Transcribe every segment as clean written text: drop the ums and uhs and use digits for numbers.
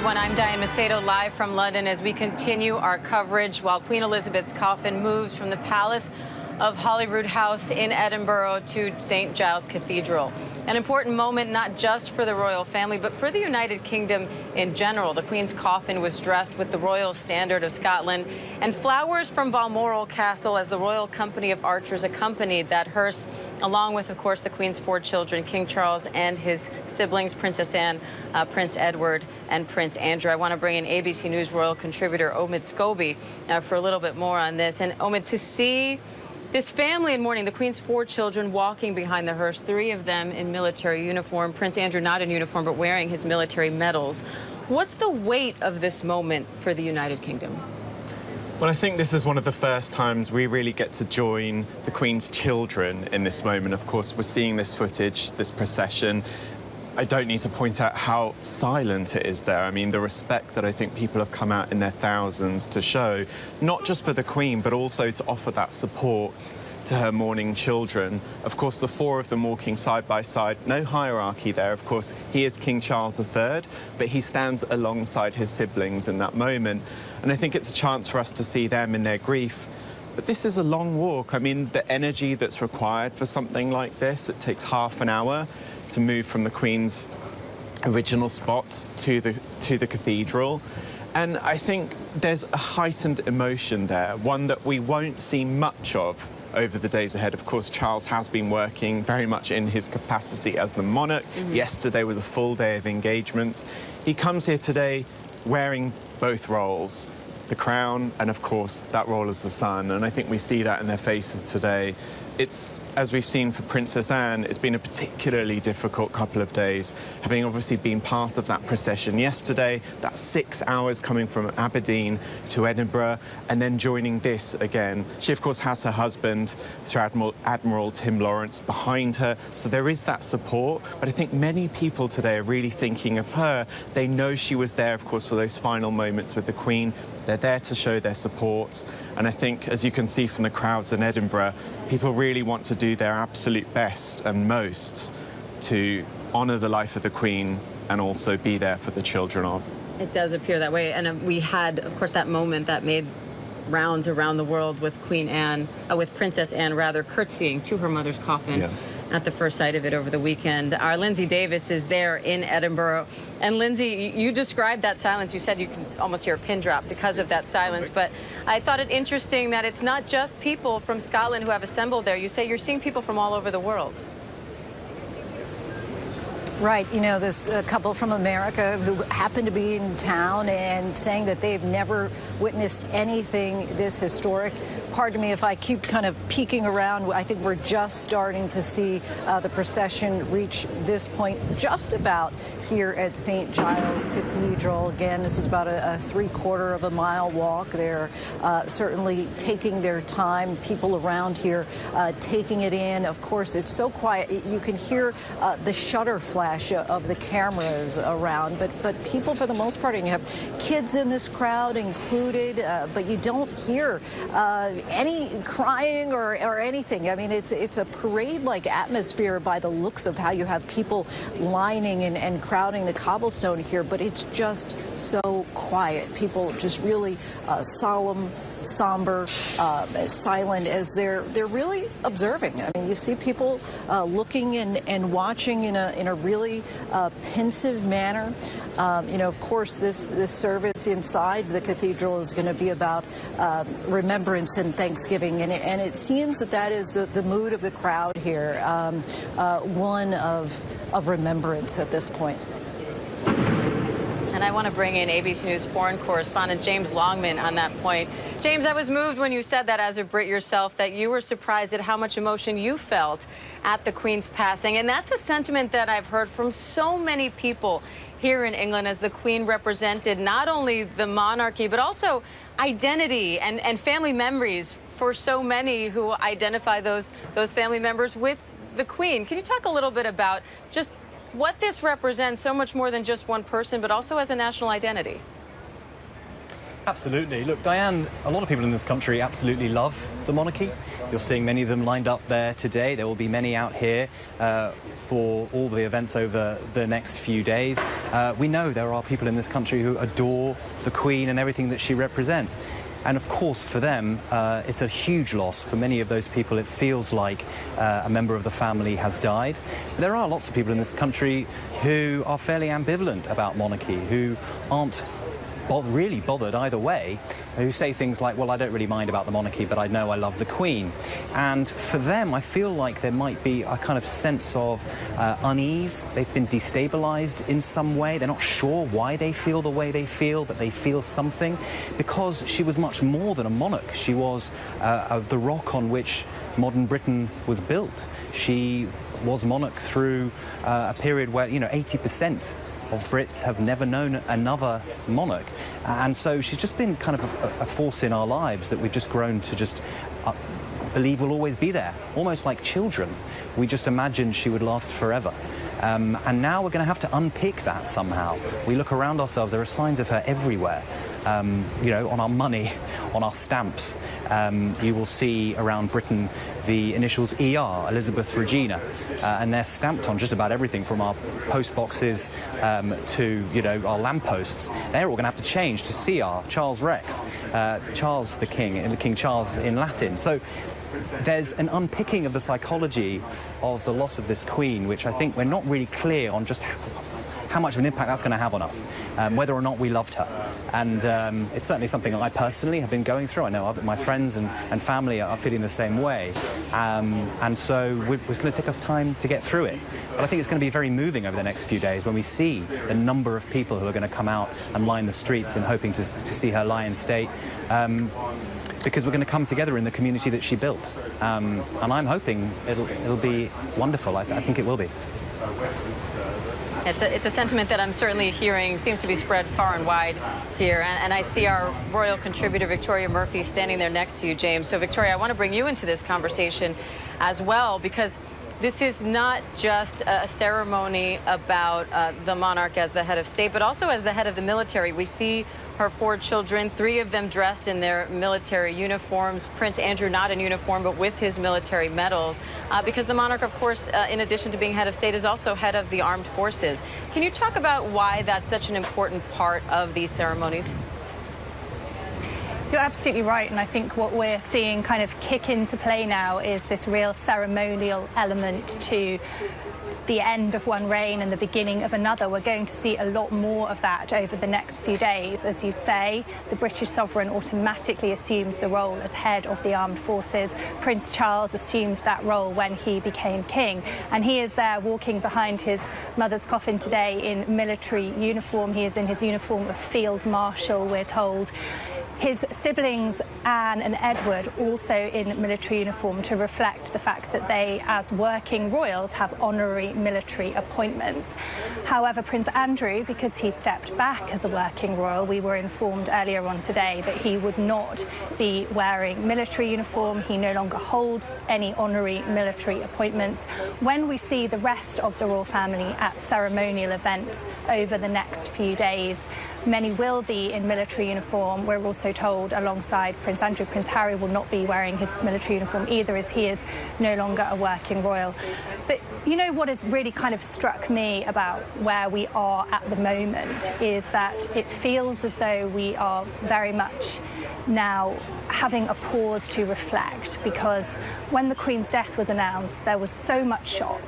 everyone. I'm Diane Macedo, live from London as we continue our coverage while Queen Elizabeth's coffin moves from the palace of Holyrood House in Edinburgh to St Giles Cathedral. An important moment not just for the royal family, but for the United Kingdom in general. The Queen's coffin was dressed with the Royal Standard of Scotland and flowers from Balmoral Castle as the Royal Company of Archers accompanied that hearse, along with, of course, the Queen's 4 children, King Charles and his siblings, Princess Anne, Prince Edward, and Prince Andrew. I want to bring in ABC News royal contributor Omid Scobie for a little bit more on this. And Omid, to see this family in mourning, the Queen's 4 children walking behind the hearse, 3 of them in military uniform, Prince Andrew not in uniform but wearing his military medals. What's the weight of this moment for the United Kingdom? Well, I think this is one of the first times we really get to join the Queen's children in this moment. Of course, we're seeing this footage, this procession. I don't need to point out how silent it is there. I mean, the respect that I think people have come out in their thousands to show, not just for the Queen, but also to offer that support to her mourning children. Of course, the 4 of them walking side by side, no hierarchy there. Of course, he is King Charles III, but he stands alongside his siblings in that moment. And I think it's a chance for us to see them in their grief. But this is a long walk. I mean, the energy that's required for something like this, it takes half an hour to move from the Queen's original spot to the cathedral. And I think there's a heightened emotion there, one that we won't see much of over the days ahead. Of course, Charles has been working very much in his capacity as the monarch. Yesterday was a full day of engagements. He comes here today wearing both roles, the crown and, of course, that role as the son. And I think we see that in their faces today. It's, as we've seen for Princess Anne, it's been a particularly difficult couple of days, having obviously been part of that procession yesterday, that's 6 hours coming from Aberdeen to Edinburgh, and then joining this again. She, of course, has her husband, Sir Admiral Tim Lawrence, behind her, so there is that support. But I think many people today are really thinking of her. They know she was there, of course, for those final moments with the Queen. They're there to show their support. And I think, as you can see from the crowds in Edinburgh, people really want to do their absolute best and most to honour the life of the Queen and also be there for the children of. It does appear that way. And we had, of course, that moment that made rounds around the world with Queen Anne, with Princess Anne, rather, curtsying to her mother's coffin. Yeah. At the first sight of it over the weekend. Our Lindsay Davis is there in Edinburgh. And Lindsay, you described that silence. You said you can almost hear a pin drop because of that silence. But I thought it interesting that it's not just people from Scotland who have assembled there. You say you're seeing people from all over the world. Right, you know, this couple from America who happened to be in town and saying that they've never witnessed anything this historic. Pardon me if I keep kind of peeking around. I think we're just starting to see the procession reach this point just about here at St Giles Cathedral. Again, this is about a 3/4 of a mile walk. They're certainly taking their time. People around here taking it in. Of course, it's so quiet. You can hear the shutter flash of the cameras around, but people for the most part, and you have kids in this crowd included, but you don't hear any crying or anything. I mean, it's a parade-like atmosphere by the looks of how you have people lining and crowding the cobblestone here, but it's just so quiet. People just really solemn, somber, silent, as they're really observing. I mean, you see people looking and watching in a really pensive manner. You know, of course, this service inside the cathedral is going to be about remembrance and Thanksgiving, and it seems that is the mood of the crowd here, one of remembrance at this point. And I want to bring in ABC News foreign correspondent James Longman on that point. James, I was moved when you said that, as a Brit yourself, that you were surprised at how much emotion you felt at the Queen's passing. And that's a sentiment that I've heard from so many people here in England, as the Queen represented not only the monarchy, but also identity and family memories for so many who identify those family members with the Queen. Can you talk a little bit about just what this represents, so much more than just one person, but also as a national identity? Absolutely. Look, Diane, a lot of people in this country absolutely love the monarchy. You're seeing many of them lined up there today. There will be many out here for all the events over the next few days. We know there are people in this country who adore the Queen and everything that she represents. And of course, for them, it's a huge loss. For many of those people, it feels like a member of the family has died. But there are lots of people in this country who are fairly ambivalent about monarchy, who aren't really bothered either way, who say things like, well, I don't really mind about the monarchy, but I know I love the Queen. And for them, I feel like there might be a kind of sense of unease. They've been destabilized in some way. They're not sure why they feel the way they feel, but they feel something, because she was much more than a monarch. She was the rock on which modern Britain was built. She was monarch through a period where, 80% of Brits have never known another monarch. And so she's just been kind of a force in our lives that we've just grown to just believe will always be there, almost like children. We just imagined she would last forever. And now we're going to have to unpick that somehow. We look around ourselves, there are signs of her everywhere. On our money, on our stamps. You will see around Britain the initials ER, Elizabeth Regina, and they're stamped on just about everything from our post boxes to, our lampposts. They're all going to have to change to CR, Charles Rex, Charles the King, and King Charles in Latin. So there's an unpicking of the psychology of the loss of this Queen, which I think we're not really clear on just how much of an impact that's going to have on us, whether or not we loved her. And it's certainly something I personally have been going through. I know my friends and family are feeling the same way. And so it's going to take us time to get through it. But I think it's going to be very moving over the next few days when we see the number of people who are going to come out and line the streets and hoping to see her lie in state. Because we're going to come together in the community that she built. And I'm hoping it'll be wonderful. I think it will be. It's a sentiment that I'm certainly hearing seems to be spread far and wide here. And I see our royal contributor, Victoria Murphy, standing there next to you, James. So, Victoria, I want to bring you into this conversation as well, because this is not just a ceremony about the monarch as the head of state, but also as the head of the military. We see her 4 children, 3 of them dressed in their military uniforms. Prince Andrew not in uniform, but with his military medals, because the monarch, of course, in addition to being head of state, is also head of the armed forces. Can you talk about why that's such an important part of these ceremonies? You're absolutely right, and I think what we're seeing kind of kick into play now is this real ceremonial element to the end of one reign and the beginning of another. We're going to see a lot more of that over the next few days. As you say, the British sovereign automatically assumes the role as head of the armed forces. Prince Charles assumed that role when he became king, and he is there walking behind his mother's coffin today in military uniform. He is in his uniform of Field Marshal, we're told. His siblings, Anne and Edward, also in military uniform to reflect the fact that they, as working royals, have honorary military appointments. However, Prince Andrew, because he stepped back as a working royal, we were informed earlier on today that he would not be wearing military uniform. He no longer holds any honorary military appointments. When we see the rest of the royal family at ceremonial events over the next few days, many will be in military uniform. We're also told alongside Prince Andrew, Prince Harry will not be wearing his military uniform either, as he is no longer a working royal. But you know what has really kind of struck me about where we are at the moment is that it feels as though we are very much now having a pause to reflect, because when the Queen's death was announced, there was so much shock.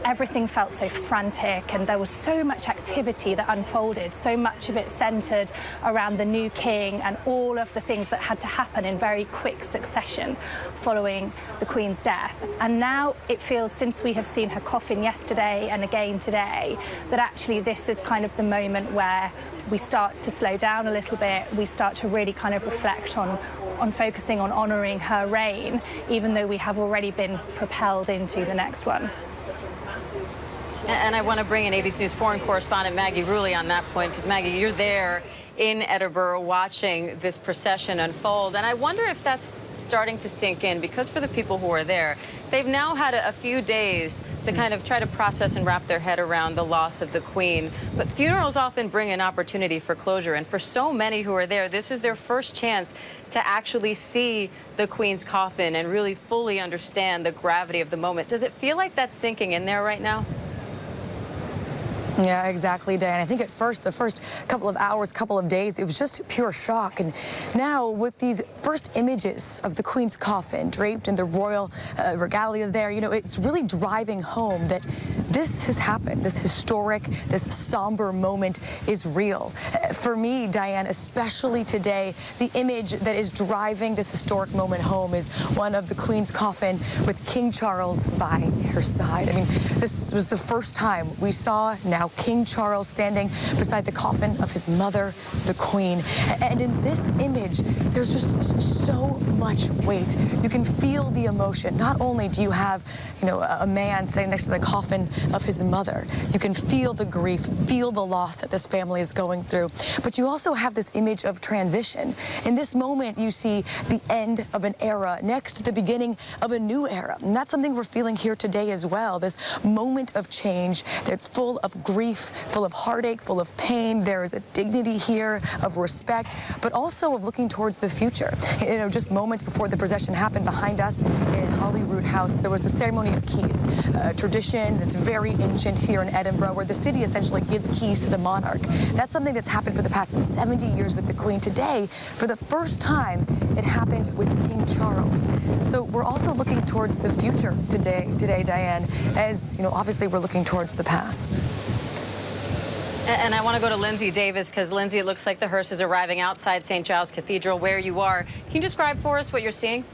Everything felt so frantic, and there was so much activity that unfolded, so much of it centred around the new king and all of the things that had to happen in very quick succession following the Queen's death. And now it feels, since we have seen her coffin yesterday and again today, that actually this is kind of the moment where we start to slow down a little bit. We start to really kind of reflect on focusing on honouring her reign, even though we have already been propelled into the next one. And I want to bring in ABC News foreign correspondent Maggie Rulli on that point, because Maggie, you're there in Edinburgh watching this procession unfold. And I wonder if that's starting to sink in, because for the people who are there, they've now had a few days to kind of try to process and wrap their head around the loss of the Queen. But funerals often bring an opportunity for closure. And for so many who are there, this is their first chance to actually see the Queen's coffin and really fully understand the gravity of the moment. Does it feel like that's sinking in there right now? Yeah, exactly, Diane. I think at first, the first couple of hours, couple of days, it was just pure shock. And now with these first images of the Queen's coffin draped in the royal regalia there, you know, it's really driving home that this has happened. This historic, this somber moment is real. For me, Diane, especially today, the image that is driving this historic moment home is one of the Queen's coffin with King Charles by her side. I mean, this was the first time we saw now King Charles standing beside the coffin of his mother, the Queen. And in this image, there's just so much weight. You can feel the emotion. Not only do you have, you know, a man standing next to the coffin of his mother, you can feel the grief, feel the loss that this family is going through, but you also have this image of transition. In this moment, you see the end of an era next to the beginning of a new era. And that's something we're feeling here today as well, this moment of change that's full of grief, full of heartache, full of pain. There is a dignity here of respect, but also of looking towards the future. You know, just moments before the procession happened behind us in Holyrood House, there was a ceremony of keys, a tradition that's very ancient here in Edinburgh, where the city essentially gives keys to the monarch. That's something that's happened for the past 70 years with the Queen. Today, for the first time, it happened with King Charles. So we're also looking towards the future today, Diane, as, you know, obviously we're looking towards the past. And I want to go to Lindsay Davis, because Lindsay, it looks like the hearse is arriving outside St Giles Cathedral where you are. Can you describe for us what you're seeing?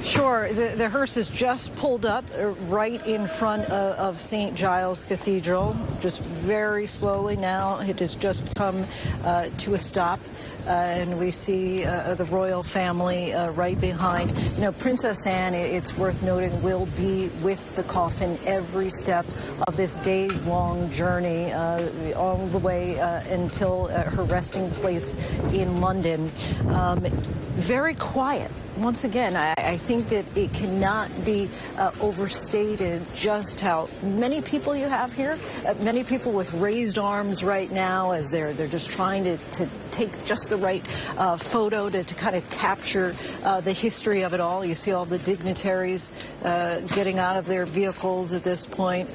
Sure. The hearse is just pulled up right in front of St. Giles Cathedral, just very slowly now. It has just come to a stop, and we see the royal family right behind. You know, Princess Anne, it's worth noting, will be with the coffin every step of this days-long journey, all the way until her resting place in London. Very quiet. Once again, I think that it cannot be overstated just how many people you have here, many people with raised arms right now as they're just trying to take just the right photo to kind of capture the history of it all. You see all the dignitaries getting out of their vehicles at this point,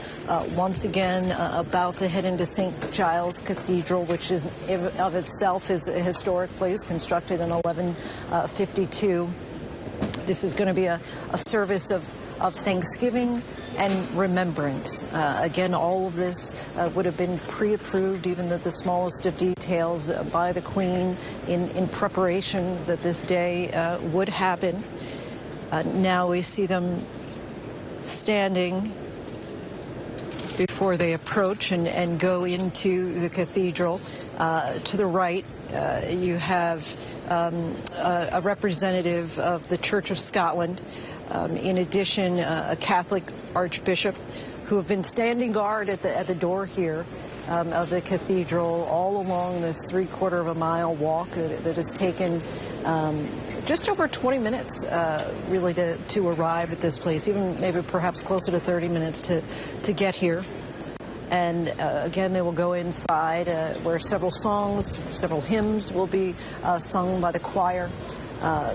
once again about to head into St. Giles Cathedral, which is of itself is a historic place constructed in 1152. This is going to be a service of thanksgiving and remembrance. Again, all of this would have been pre-approved, even the smallest of details, by the Queen in preparation that this day would happen. Now we see them standing before they approach and go into the cathedral. To the right, you have a representative of the Church of Scotland, in addition, a Catholic archbishop, who have been standing guard at the door here of the cathedral all along this 3/4 of a mile walk that has taken just over 20 minutes, really, to arrive at this place, even maybe perhaps closer to 30 minutes to get here. And again, they will go inside where several songs, several hymns will be sung by the choir,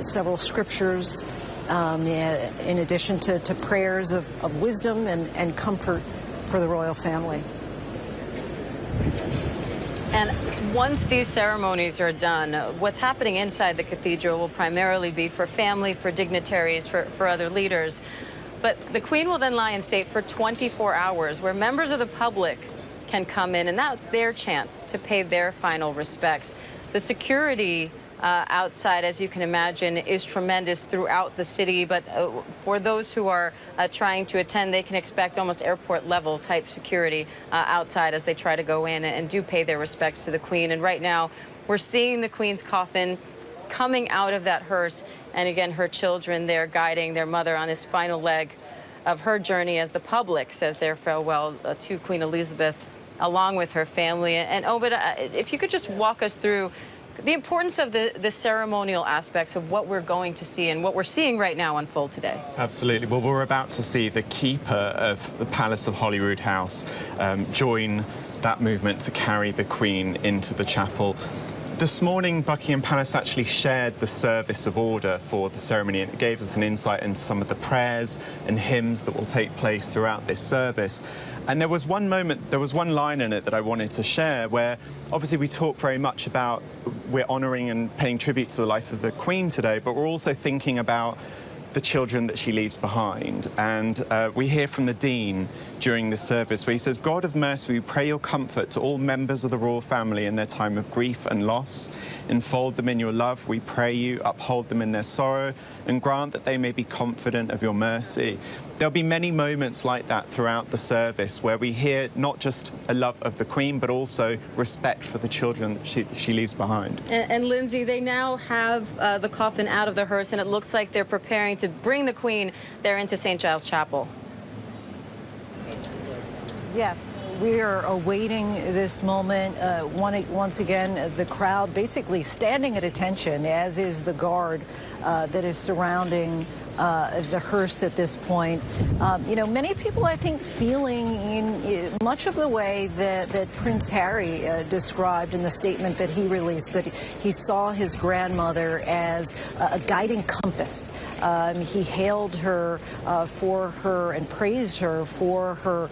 several scriptures, in addition to prayers of wisdom and comfort for the royal family. And once these ceremonies are done, what's happening inside the cathedral will primarily be for family, for dignitaries, for other leaders. But the Queen will then lie in state for 24 hours, where members of the public can come in, and that's their chance to pay their final respects. The security outside, as you can imagine, is tremendous throughout the city, but for those who are trying to attend, they can expect almost airport-level type security outside as they try to go in and do pay their respects to the Queen. And right now, we're seeing the Queen's coffin coming out of that hearse, and again, her children there guiding their mother on this final leg of her journey as the public says their farewell to Queen Elizabeth along with her family. And Omid, if you could just walk us through the importance of the ceremonial aspects of what we're going to see and what we're seeing right now unfold today. Absolutely. Well, we're about to see the keeper of the Palace of Holyrood House join that movement to carry the Queen into the chapel. This morning, Buckingham Palace actually shared the service of order for the ceremony, and it gave us an insight into some of the prayers and hymns that will take place throughout this service. And there was one line in it that I wanted to share where obviously we talk very much about we're honouring and paying tribute to the life of the Queen today, but we're also thinking about the children that she leaves behind. And we hear from the Dean during the service where he says, "God of mercy, we pray your comfort to all members of the royal family in their time of grief and loss. Enfold them in your love, we pray you, uphold them in their sorrow, and grant that they may be confident of your mercy." There'll be many moments like that throughout the service where we hear not just a love of the Queen, but also respect for the children that she leaves behind. And Lindsay, they now have the coffin out of the hearse, and it looks like they're preparing to bring the Queen there into St. Giles Chapel. Yes, we are awaiting this moment. Once again, the crowd basically standing at attention, as is the guard that is surrounding the hearse at this point. You know, many people, I think, feeling in much of the way that Prince Harry described in the statement that he released, that he saw his grandmother as a guiding compass. He hailed her for her and praised her for her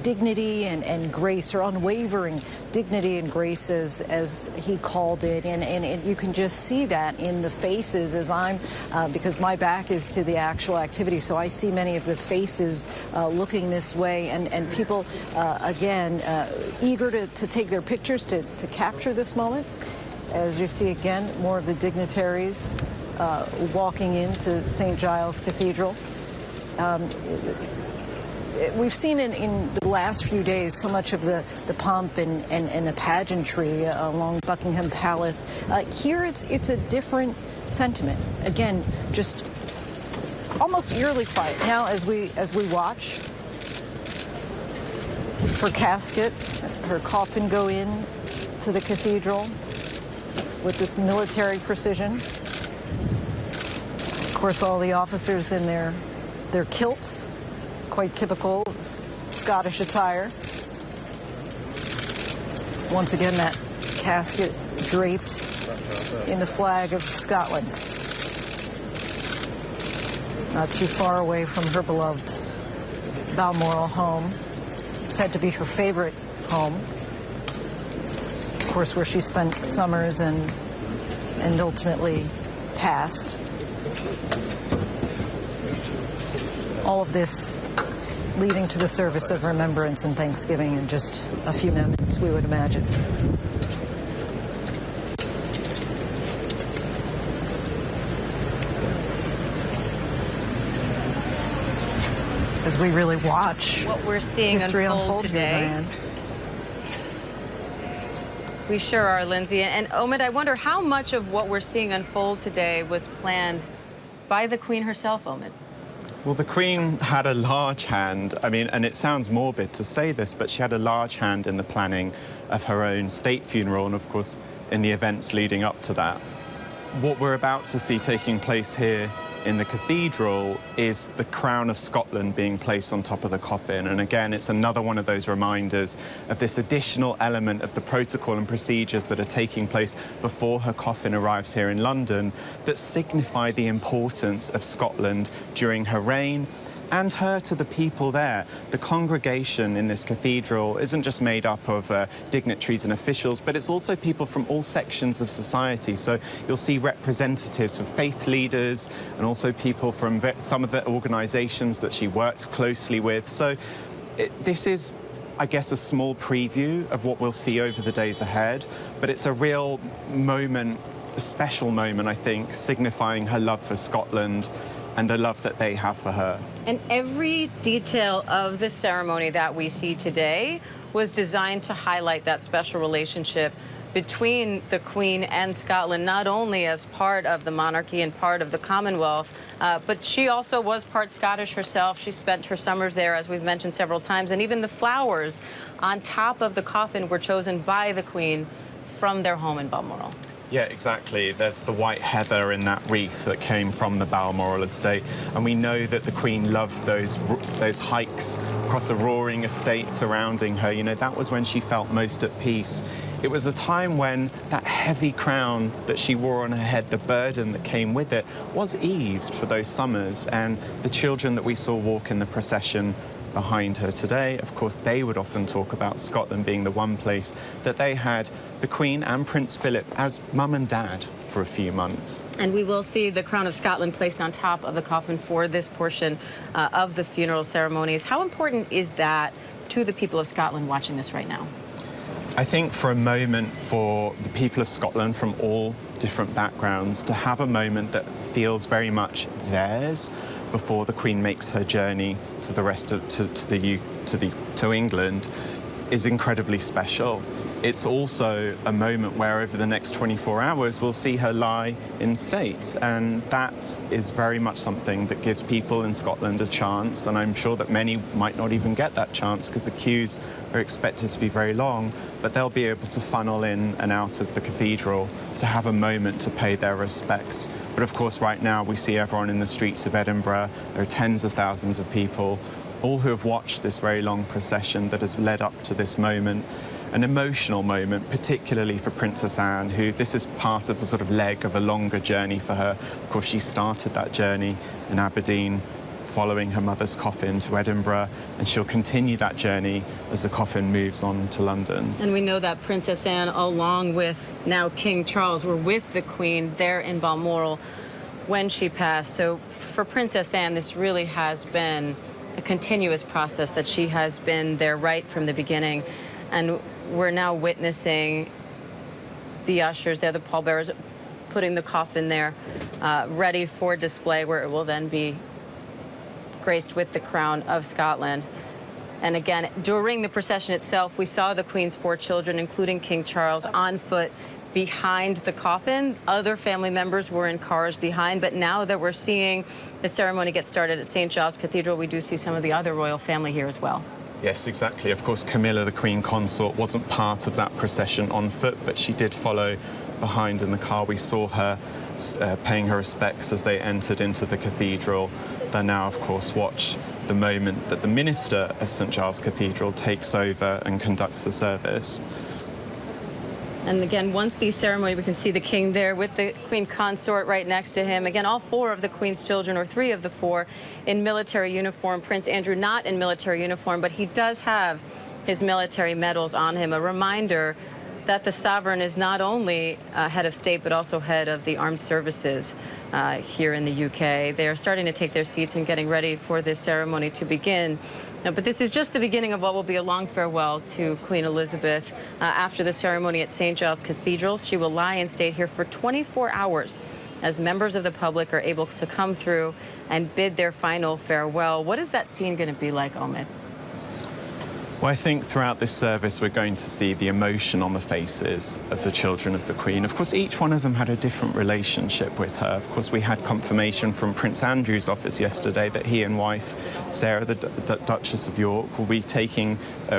dignity and grace, her unwavering dignity and grace, as he called it. And you can just see that in the faces as I'm, because my back is to the actual activity, so I see many of the faces looking this way, and people, again, eager to take their pictures, to capture this moment. As you see, again, more of the dignitaries walking into St. Giles Cathedral. We've seen in the last few days so much of the pomp and the pageantry along Buckingham Palace. Here it's a different sentiment. Again, just almost eerily quiet. Now as we watch her casket, her coffin go in to the cathedral with this military precision. Of course, all the officers in their kilts, quite typical of Scottish attire. Once again, that casket draped in the flag of Scotland. Not too far away from her beloved Balmoral home. Said to be her favorite home. Of course, where she spent summers and ultimately passed. All of this leading to the service of remembrance and thanksgiving in just a few minutes, we would imagine. As we really watch what we're seeing unfold today. We sure are, Lindsay. And Omid, I wonder how much of what we're seeing unfold today was planned by the Queen herself, Omid? Well, the Queen had a large hand. I mean, and it sounds morbid to say this, but she had a large hand in the planning of her own state funeral and, of course, in the events leading up to that. What we're about to see taking place here in the cathedral is the crown of Scotland being placed on top of the coffin. And again, it's another one of those reminders of this additional element of the protocol and procedures that are taking place before her coffin arrives here in London that signify the importance of Scotland during her reign and her to the people there. The congregation in this cathedral isn't just made up of dignitaries and officials, but it's also people from all sections of society. So you'll see representatives of faith leaders and also people from some of the organizations that she worked closely with. So this is, I guess, a small preview of what we'll see over the days ahead, but it's a real moment, a special moment, I think, signifying her love for Scotland and the love that they have for her. And every detail of the ceremony that we see today was designed to highlight that special relationship between the Queen and Scotland, not only as part of the monarchy and part of the Commonwealth, but she also was part Scottish herself. She spent her summers there, as we've mentioned several times, and even the flowers on top of the coffin were chosen by the Queen from their home in Balmoral. Yeah, exactly. There's the white heather in that wreath that came from the Balmoral estate, and we know that the Queen loved those hikes across a roaring estate surrounding her. You know, that was when she felt most at peace. It was a time when that heavy crown that she wore on her head, the burden that came with it, was eased for those summers, and the children that we saw walk in the procession behind her today, of course, they would often talk about Scotland being the one place that they had the Queen and Prince Philip as mum and dad for a few months. And we will see the Crown of Scotland placed on top of the coffin for this portion of the funeral ceremonies. How important is that to the people of Scotland watching this right now? I think for a moment for the people of Scotland from all different backgrounds to have a moment that feels very much theirs before the Queen makes her journey to the rest of to England is incredibly special. It's also a moment where over the next 24 hours we'll see her lie in state, and that is very much something that gives people in Scotland a chance, and I'm sure that many might not even get that chance because the queues are expected to be very long, but they'll be able to funnel in and out of the cathedral to have a moment to pay their respects. But of course right now we see everyone in the streets of Edinburgh. There are tens of thousands of people, all who have watched this very long procession that has led up to this moment. An emotional moment, particularly for Princess Anne, who this is part of the sort of leg of a longer journey for her. Of course, she started that journey in Aberdeen, following her mother's coffin to Edinburgh, and she'll continue that journey as the coffin moves on to London. And we know that Princess Anne, along with now King Charles, were with the Queen there in Balmoral when she passed. So for Princess Anne, this really has been a continuous process, that she has been there right from the beginning. And we're now witnessing the ushers there, the pallbearers, putting the coffin there, ready for display, where it will then be graced with the crown of Scotland. And again, during the procession itself, we saw the Queen's 4 children, including King Charles, on foot behind the coffin. Other family members were in cars behind, but now that we're seeing the ceremony get started at St Giles Cathedral, we do see some of the other royal family here as well. Yes, exactly. Of course, Camilla, the Queen Consort, wasn't part of that procession on foot, but she did follow behind in the car. We saw her paying her respects as they entered into the cathedral. They now, of course, watch the moment that the minister of St Giles Cathedral takes over and conducts the service. And again, once the ceremony, we can see the King there with the Queen Consort right next to him. Again, all 4 of the Queen's children, or 3 of the 4, in military uniform. Prince Andrew not in military uniform, but he does have his military medals on him. A reminder that the sovereign is not only head of state, but also head of the armed services here in the UK. They are starting to take their seats and getting ready for this ceremony to begin. But this is just the beginning of what will be a long farewell to Queen Elizabeth. After the ceremony at St Giles Cathedral, she will lie in state here for 24 hours as members of the public are able to come through and bid their final farewell. What is that scene going to be like, Omid? Well, I think throughout this service we're going to see the emotion on the faces of the children of the Queen. Of course, each one of them had a different relationship with her. Of course, we had confirmation from Prince Andrew's office yesterday that he and wife Sarah, the Duchess of York, will be taking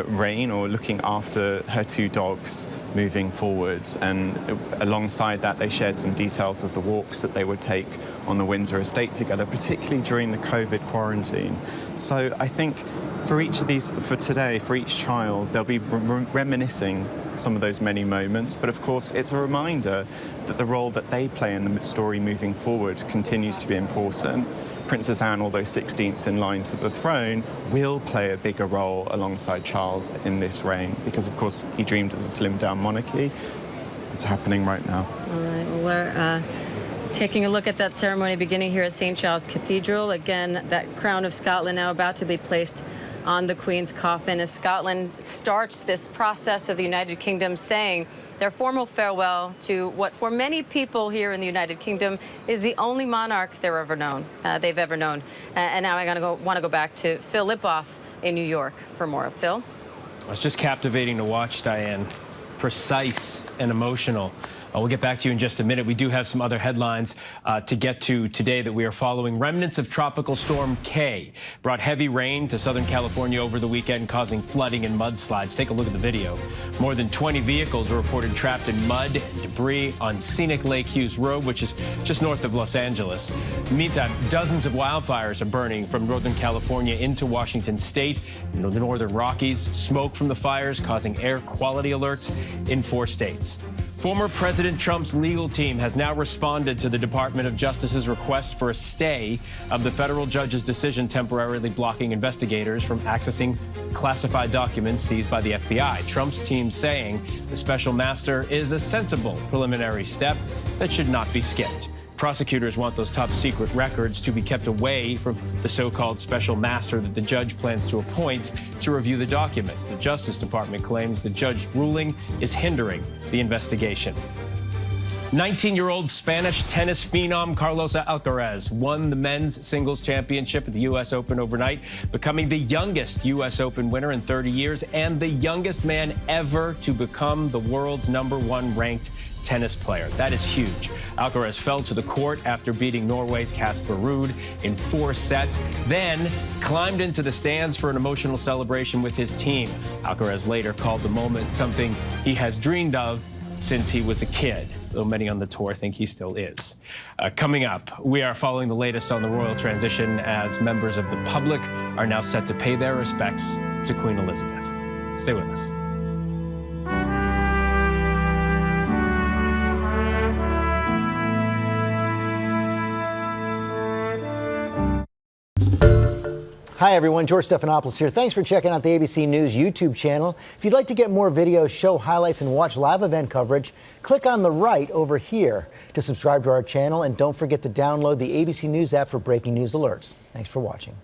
reign or looking after her 2 dogs moving forwards. And alongside that, they shared some details of the walks that they would take on the Windsor estate together, particularly during the COVID quarantine. So I think for each of these, for today, for each child, they'll be reminiscing some of those many moments. But of course, it's a reminder that the role that they play in the story moving forward continues to be important. Princess Anne, although 16th in line to the throne, will play a bigger role alongside Charles in this reign, because of course he dreamed of a slimmed-down monarchy. It's happening right now. All right, well, we're taking a look at that ceremony beginning here at St Giles Cathedral. Again, that crown of Scotland now about to be placed on the Queen's coffin as Scotland starts this process of the United Kingdom saying their formal farewell to what for many people here in the United Kingdom is the only monarch they've ever known. And now I want to go back to Phil Lipoff in New York for more. Phil? It's just captivating to watch, Diane. precise and emotional. We'll get back to you in just a minute. We do have some other headlines to get to today that we are following. Remnants of Tropical Storm K brought heavy rain to Southern California over the weekend, causing flooding and mudslides. Take a look at the video. More than 20 vehicles were reported trapped in mud and debris on scenic Lake Hughes Road, which is just north of Los Angeles. Meantime, dozens of wildfires are burning from Northern California into Washington State, the Northern Rockies. Smoke from the fires causing air quality alerts in 4 states. Former President Trump's legal team has now responded to the Department of Justice's request for a stay of the federal judge's decision temporarily blocking investigators from accessing classified documents seized by the FBI. Trump's team saying the special master is a sensible preliminary step that should not be skipped. Prosecutors want those top secret records to be kept away from the so-called special master that the judge plans to appoint to review the documents. The Justice Department claims the judge's ruling is hindering the investigation. 19-year-old Spanish tennis phenom Carlos Alcaraz won the men's singles championship at the U.S. Open overnight, becoming the youngest U.S. Open winner in 30 years and the youngest man ever to become the world's #1 ranked tennis player. That is huge. Alcaraz fell to the court after beating Norway's Casper Ruud in 4 sets, then climbed into the stands for an emotional celebration with his team. Alcaraz later called the moment something he has dreamed of since he was a kid, though many on the tour think he still is. Coming up, we are following the latest on the royal transition as members of the public are now set to pay their respects to Queen Elizabeth. Stay with us. Hi everyone, George Stephanopoulos here. Thanks for checking out the ABC News YouTube channel. If you'd like to get more videos, show highlights, and watch live event coverage, click on the right over here to subscribe to our channel, and don't forget to download the ABC News app for breaking news alerts. Thanks for watching.